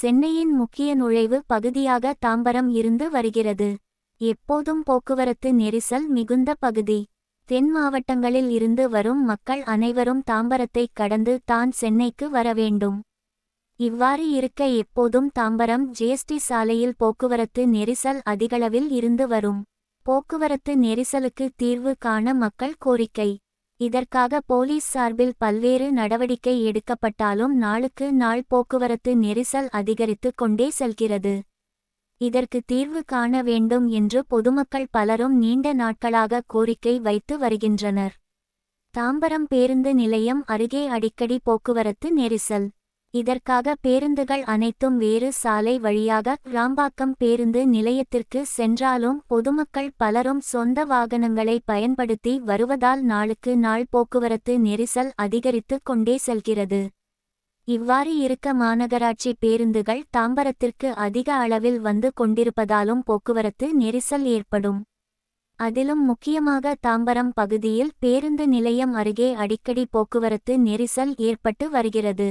சென்னையின் முக்கிய நுழைவு பகுதியாக தாம்பரம் இருந்து வருகிறது. எப்போதும் போக்குவரத்து நெரிசல் மிகுந்த பகுதி. தென் மாவட்டங்களில் இருந்து வரும் மக்கள் அனைவரும் தாம்பரத்தை கடந்து தான் சென்னைக்கு வர வேண்டும். இவ்வாறு இருக்க எப்போதும் தாம்பரம் ஜிஎஸ்டி சாலையில் போக்குவரத்து நெரிசல் அதிகளவில் இருந்து வரும். போக்குவரத்து நெரிசலுக்கு தீர்வு காண மக்கள் கோரிக்கை. இதற்காக போலீஸ் சார்பில் பல்வேறு நடவடிக்கை எடுக்கப்பட்டாலும் நாளுக்கு நாள் போக்குவரத்து நெரிசல் அதிகரித்து கொண்டே செல்கிறது. இதற்கு தீர்வு காண வேண்டும் என்று பொதுமக்கள் பலரும் நீண்ட நாட்களாக கோரிக்கை வைத்து வருகின்றனர். தாம்பரம் பேருந்து நிலையம் அருகே அடிக்கடி போக்குவரத்து நெரிசல். இதற்காக பேருந்துகள் அனைத்தும் வேறு சாலை வழியாக ராம்பாக்கம் பேருந்து நிலையத்திற்கு சென்றாலும் பொதுமக்கள் பலரும் சொந்த வாகனங்களை பயன்படுத்தி வருவதால் நாளுக்கு நாள் போக்குவரத்து நெரிசல் அதிகரித்து கொண்டே செல்கிறது. இவ்வாறு இருக்க மாநகராட்சி பேருந்துகள் தாம்பரத்திற்கு அதிக அளவில் வந்து கொண்டிருப்பதாலும் போக்குவரத்து நெரிசல் ஏற்படும். அதிலும் முக்கியமாக தாம்பரம் பகுதியில் பேருந்து நிலையம் அருகே அடிக்கடி போக்குவரத்து நெரிசல் ஏற்பட்டு வருகிறது.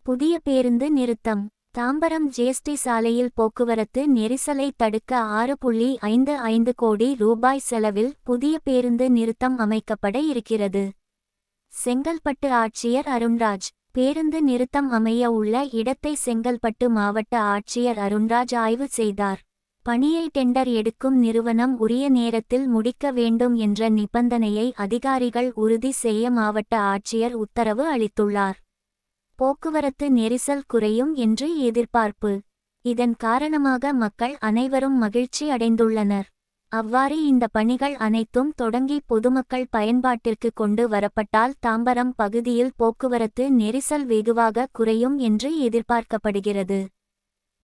புதிய பேருந்து நிறுத்தம். தாம்பரம் ஜிஎஸ்டி சாலையில் போக்குவரத்து நெரிசலை தடுக்க 6.55 கோடி ரூபாய் செலவில் புதிய பேருந்து நிறுத்தம் அமைக்கப்பட இருக்கிறது. செங்கல்பட்டு ஆட்சியர் அருண்ராஜ். பேருந்து நிறுத்தம் அமைய உள்ள இடத்தை செங்கல்பட்டு மாவட்ட ஆட்சியர் அருண்ராஜ் ஆய்வு செய்தார். பணியை டெண்டர் எடுக்கும் நிறுவனம் உரிய நேரத்தில் முடிக்க வேண்டும் என்ற நிபந்தனையை அதிகாரிகள் உறுதி செய்ய மாவட்ட ஆட்சியர் உத்தரவு அளித்துள்ளார். போக்குவரத்து நெரிசல் குறையும் என்று எதிர்பார்ப்பு. இதன் காரணமாக மக்கள் அனைவரும் மகிழ்ச்சி அடைந்துள்ளனர். அவ்வாறு இந்த பணிகள் அனைத்தும் தொடங்கி பொதுமக்கள் பயன்பாட்டிற்கு கொண்டு வரப்பட்டால் தாம்பரம் பகுதியில் போக்குவரத்து நெரிசல் வெகுவாக குறையும் என்று எதிர்பார்க்கப்படுகிறது.